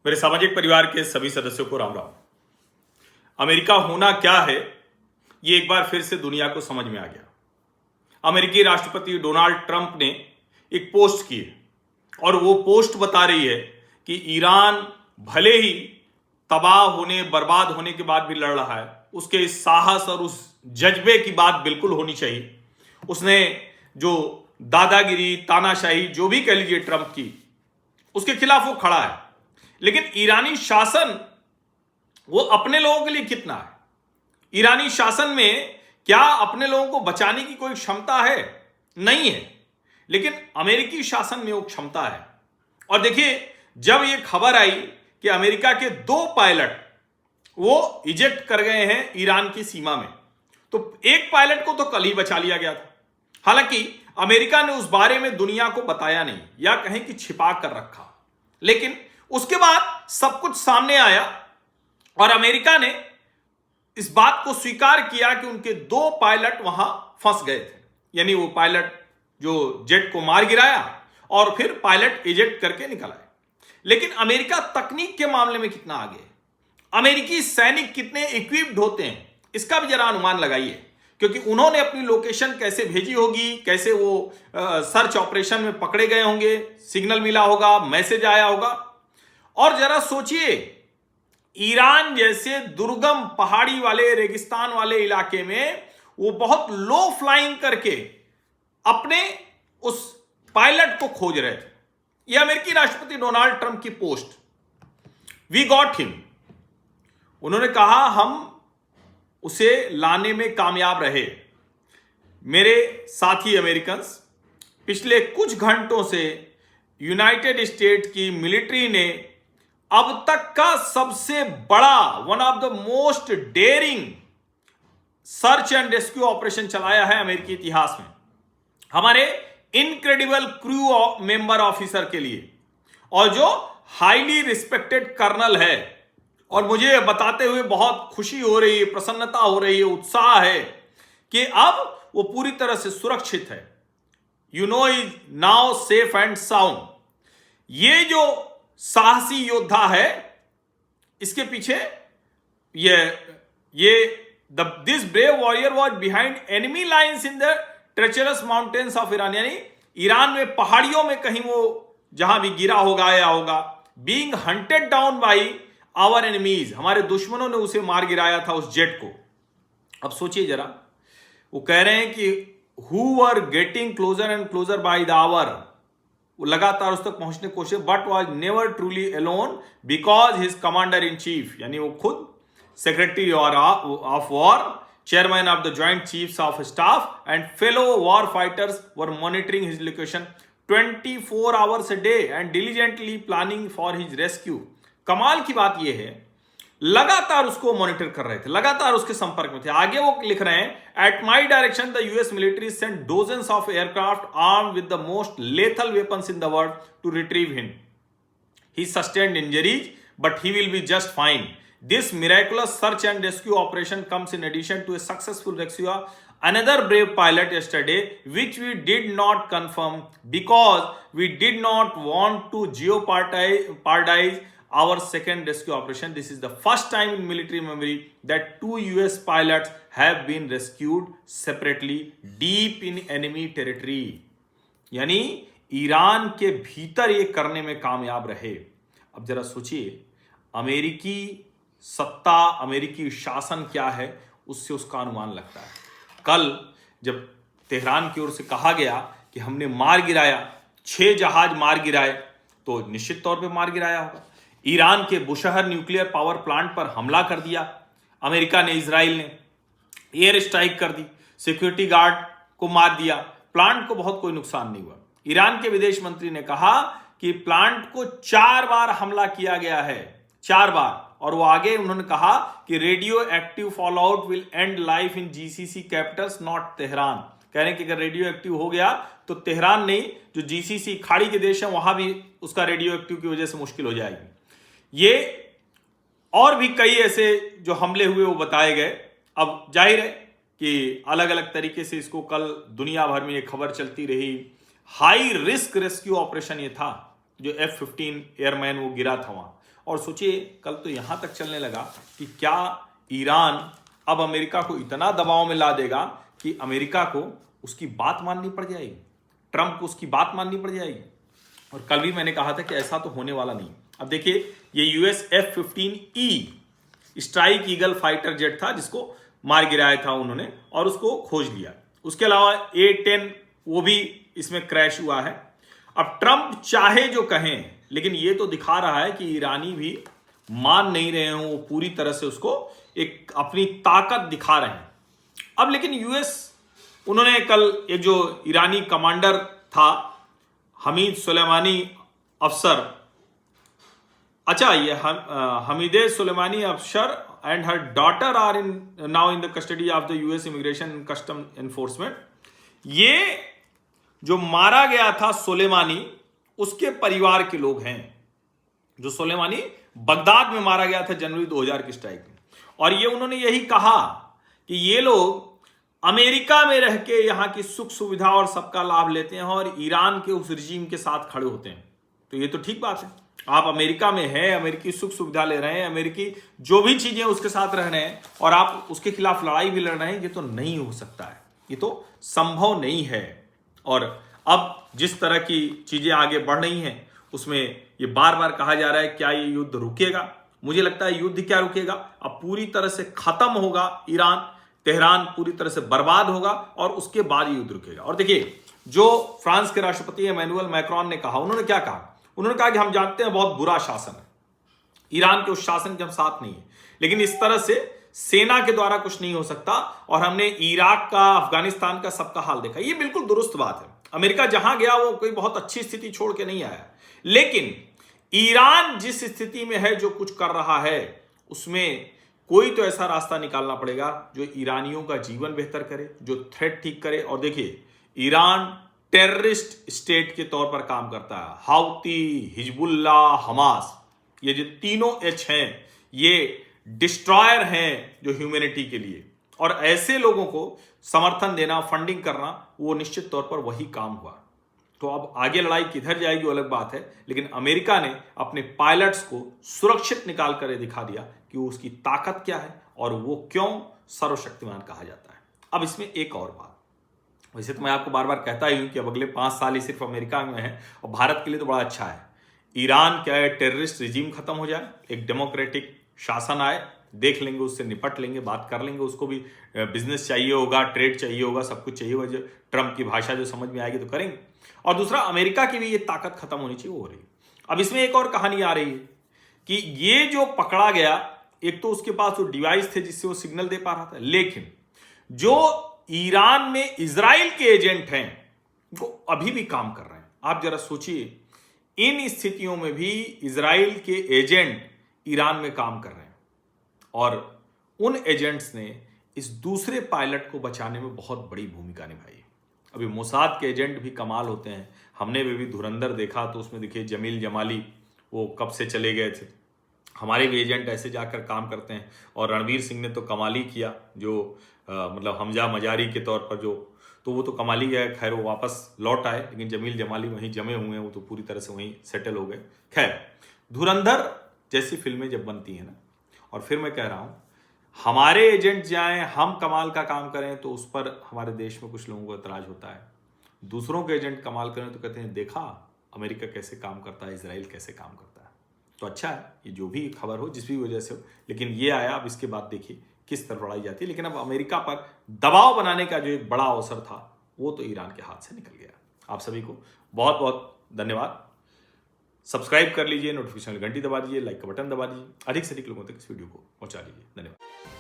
मेरे सामाजिक परिवार के सभी सदस्यों को राम राम। अमेरिका होना क्या है, ये एक बार फिर से दुनिया को समझ में आ गया। अमेरिकी राष्ट्रपति डोनाल्ड ट्रंप ने एक पोस्ट की है और वो पोस्ट बता रही है कि ईरान भले ही तबाह होने, बर्बाद होने के बाद भी लड़ रहा है, उसके इस साहस और उस जज्बे की बात बिल्कुल होनी चाहिए। उसने जो दादागिरी, तानाशाही, जो भी कह लीजिए ट्रंप की, उसके खिलाफ वो खड़ा है। लेकिन ईरानी शासन वो अपने लोगों के लिए कितना है? ईरानी शासन में क्या अपने लोगों को बचाने की कोई क्षमता है? नहीं है। लेकिन अमेरिकी शासन में वो क्षमता है। और देखिए, जब ये खबर आई कि अमेरिका के 2 पायलट वो इजेक्ट कर गए हैं ईरान की सीमा में, तो एक पायलट को तो कल ही बचा लिया गया था। हालांकि अमेरिका ने उस बारे में दुनिया को बताया नहीं, या कहें कि छिपा कर रखा। लेकिन उसके बाद सब कुछ सामने आया और अमेरिका ने इस बात को स्वीकार किया कि उनके 2 पायलट वहां फंस गए थे। यानी वो पायलट जो जेट को मार गिराया और फिर पायलट इजेक्ट करके निकल आए। लेकिन अमेरिका तकनीक के मामले में कितना आगे है? अमेरिकी सैनिक कितने इक्विप्ड होते हैं, इसका भी जरा अनुमान लगाइए। क्योंकि उन्होंने अपनी लोकेशन कैसे भेजी होगी, कैसे वो सर्च ऑपरेशन में पकड़े गए होंगे, सिग्नल मिला होगा, मैसेज आया होगा। और जरा सोचिए, ईरान जैसे दुर्गम पहाड़ी वाले, रेगिस्तान वाले इलाके में वो बहुत लो फ्लाइंग करके अपने उस पायलट को खोज रहे थे। यह अमेरिकी राष्ट्रपति डोनाल्ड ट्रंप की पोस्ट, वी गॉट हिम। उन्होंने कहा हम उसे लाने में कामयाब रहे। मेरे साथी अमेरिकन्स, पिछले कुछ घंटों से यूनाइटेड स्टेट्स की मिलिट्री ने अब तक का सबसे बड़ा, one of the most daring search and rescue operation चलाया है अमेरिकी इतिहास में, हमारे इनक्रेडिबल क्रू मेंबर ऑफिसर के लिए, और जो हाईली रिस्पेक्टेड कर्नल है। और मुझे बताते हुए बहुत खुशी हो रही है, प्रसन्नता हो रही है, उत्साह है कि अब वो पूरी तरह से सुरक्षित है। You know is now safe and sound. ये जो साहसी योद्धा है, इसके पीछे this brave warrior was behind enemy lines in the treacherous mountains of Iran. यानी ईरान में पहाड़ियों में कहीं वो जहां भी गिरा होगा या होगा, being hunted down by our enemies, हमारे दुश्मनों ने उसे मार गिराया था, उस जेट को। अब सोचिए जरा, वो कह रहे हैं कि who were getting closer and closer by the hour, वो लगातार उस तक पहुंचने की कोशिश, but was never truly alone because his commander in chief, यानी वो खुद secretary of war, chairman of the joint chiefs of staff and fellow war fighters were monitoring his location 24 hours a day and diligently planning for his rescue. कमाल की बात यह है, लगातार उसको मॉनिटर कर रहे थे, लगातार उसके संपर्क में थे। आगे वो लिख रहे हैं, at my direction the US military sent dozens of aircraft armed with the most lethal weapons in the world to retrieve him. He sustained injuries but he will be just fine. This miraculous search and rescue operation comes in addition to a successful rescue of another brave pilot yesterday, which we did not confirm because we did not want to jeopardize our second rescue operation. This is the first time in military memory that 2 US pilots have been rescued separately deep in enemy territory. यानी Iran के भीतर ये करने में कामयाब रहे। अब जरा सोचिए, अमेरिकी सत्ता, अमेरिकी शासन क्या है, उससे उसका अनुमान लगता है। कल जब तेहरान की ओर से कहा गया कि हमने मार गिराया, 6 जहाज मार गिराए, तो निश्चित तौर पे मार गिराया होगा। ईरान के बुशहर न्यूक्लियर पावर प्लांट पर हमला कर दिया अमेरिका ने, इजराइल ने एयर स्ट्राइक कर दी, सिक्योरिटी गार्ड को मार दिया, प्लांट को बहुत कोई नुकसान नहीं हुआ। ईरान के विदेश मंत्री ने कहा कि प्लांट को 4 बार हमला किया गया है, 4 बार। और वो आगे उन्होंने कहा कि radio active fall out will and life in GCC Capitals not Tehran. कह रहे हैं कि अगर रेडियो एक्टिव हो गया तो तेहरान नहीं, जो जीसीसी खाड़ी के देश हैं, वहां भी उसका रेडियो एक्टिव की वजह से मुश्किल हो जाएगी। ये और भी कई ऐसे जो हमले हुए वो बताए गए। अब जाहिर है कि अलग अलग तरीके से इसको कल दुनिया भर में ये खबर चलती रही। हाई रिस्क रेस्क्यू ऑपरेशन ये था। जो F-15 एयरमैन वो गिरा था वहां। और सोचिए कल तो यहां तक चलने लगा कि क्या ईरान अब अमेरिका को इतना दबाव में ला देगा कि अमेरिका को उसकी बात माननी पड़ जाएगी, ट्रंप को उसकी बात माननी पड़ जाएगी। और कल भी मैंने कहा था कि ऐसा तो होने वाला नहीं। अब देखिए ये US F-15E strike eagle fighter jet था जिसको मार गिराया था उन्होंने और उसको खोज लिया। उसके अलावा A-10 वो भी इसमें क्रैश हुआ है। अब ट्रंप चाहे जो कहें, लेकिन ये तो दिखा रहा है कि ईरानी भी मान नहीं रहे हैं, वो पूरी तरह से उसको एक अपनी ताकत दिखा रहे हैं। अब लेकिन यूएस उन्होंने कल एक जो ईरानी कमांडर था हमीद सुलेमानी अफसर, अच्छा ये Hamideh Soleimani Afshar and her daughter are now in the custody of the US immigration and custom enforcement. ये जो मारा गया था सुलेमानी उसके परिवार के लोग हैं, जो सुलेमानी बगदाद में मारा गया था जनवरी 2000 की स्ट्राइक में। और ये उन्होंने यही कहा कि ये लोग अमेरिका में रह के यहां की सुख सुविधा और सबका लाभ लेते हैं और ईरान के उस रिजीम के साथ खड़े होते हैं। तो ये तो ठीक बात है, आप अमेरिका में हैं, अमेरिकी सुख सुविधा ले रहे हैं, अमेरिकी जो भी चीजें उसके साथ रह रहे हैं और आप उसके खिलाफ लड़ाई भी लड़ रहे हैं, ये तो नहीं हो सकता है, ये तो संभव नहीं है। और अब जिस तरह की चीजें आगे बढ़ रही हैं उसमें ये बार बार कहा जा रहा है क्या ये युद्ध रुकेगा। मुझे लगता है युद्ध क्या रुकेगा, अब पूरी तरह से खत्म होगा ईरान, तेहरान पूरी तरह से बर्बाद होगा और उसके बाद युद्ध रुकेगा। और देखिए जो फ्रांस के राष्ट्रपति एमेनुअल मैक्रोन ने कहा, उन्होंने क्या कहा, उन्होंने कहा कि हम जानते हैं बहुत बुरा शासन है, ईरान के उस शासन के हम साथ नहीं है, लेकिन इस तरह से सेना के द्वारा कुछ नहीं हो सकता। और हमने इराक का, अफगानिस्तान का सबका हाल देखा, ये बिल्कुल दुरुस्त बात है। अमेरिका जहां गया वो कोई बहुत अच्छी स्थिति छोड़ के नहीं आया, लेकिन ईरान जिस स्थिति में है, जो कुछ कर रहा है, उसमें कोई तो ऐसा रास्ता निकालना पड़ेगा जो ईरानियों का जीवन बेहतर करे, जो थ्रेट ठीक करे। और देखिए ईरान टेररिस्ट स्टेट के तौर पर काम करता है, हाउती, हिजबुल्ला, हमास, ये जो तीनों एच हैं ये डिस्ट्रॉयर हैं जो ह्यूमैनिटी के लिए, और ऐसे लोगों को समर्थन देना, फंडिंग करना, वो निश्चित तौर पर वही काम हुआ। तो अब आगे लड़ाई किधर जाएगी वो अलग बात है, लेकिन अमेरिका ने अपने पायलट्स को सुरक्षित निकाल कर दिखा दिया कि वो उसकी ताकत क्या है और वो क्यों सर्वशक्तिमान कहा जाता है। अब इसमें एक और बात, वैसे तो मैं आपको बार बार कहता ही हूं कि अब अगले 5 साल ही सिर्फ अमेरिका में है और भारत के लिए तो बड़ा अच्छा है। ईरान क्या है, टेररिस्ट रिजीम खत्म हो जाए, एक डेमोक्रेटिक शासन आए, देख लेंगे, उससे निपट लेंगे, बात कर लेंगे। उसको भी बिजनेस चाहिए होगा, ट्रेड चाहिए होगा, सब कुछ चाहिए होगा, जो ट्रंप की भाषा जो समझ में आएगी तो करेंगे। और दूसरा, अमेरिका की भी ये ताकत खत्म होनी चाहिए, वो हो रही है। अब इसमें एक और कहानी आ रही है कि ये जो पकड़ा गया, एक तो उसके पास वो डिवाइस थे जिससे वो सिग्नल दे पा रहा था, लेकिन जो ईरान में इजराइल के एजेंट हैं वो अभी भी काम कर रहे हैं। आप जरा सोचिए, इन स्थितियों में भी इजराइल के एजेंट ईरान में काम कर रहे हैं और उन एजेंट्स ने इस दूसरे पायलट को बचाने में बहुत बड़ी भूमिका निभाई। अभी मोसाद के एजेंट भी कमाल होते हैं, हमने भी धुरंधर देखा तो उसमें देखिए जमील जमाली वो कब से चले गए थे, हमारे भी एजेंट ऐसे जाकर काम करते हैं। और रणवीर सिंह ने तो कमाल ही किया, जो मतलब हमजा मजारी के तौर पर जो, तो वो तो कमाल ही गया, खैर वो वापस लौट आए, लेकिन जमील जमाली वहीं जमे हुए हैं, वो तो पूरी तरह से वहीं सेटल हो गए। खैर, धुरंधर जैसी फिल्में जब बनती हैं ना, और फिर मैं कह रहा हूं हमारे एजेंट जाएं, हम कमाल का काम करें तो उस पर हमारे देश में कुछ लोगों को एतराज होता है। दूसरों के एजेंट कमाल करें तो कहते हैं देखा अमेरिका कैसे काम करता है, इजराइल कैसे काम करता है। तो अच्छा है, ये जो भी खबर हो, जिस भी वजह से हो, लेकिन ये आया। अब इसके बाद देखिए किस तरफ लड़ाई जाती है, लेकिन अब अमेरिका पर दबाव बनाने का जो एक बड़ा अवसर था वो तो ईरान के हाथ से निकल गया। आप सभी को बहुत बहुत धन्यवाद। सब्सक्राइब कर लीजिए, नोटिफिकेशन घंटी दबा दीजिए, लाइक का बटन दबा दीजिए, अधिक से अधिक लोगों तक इस वीडियो को पहुंचा दीजिए। धन्यवाद।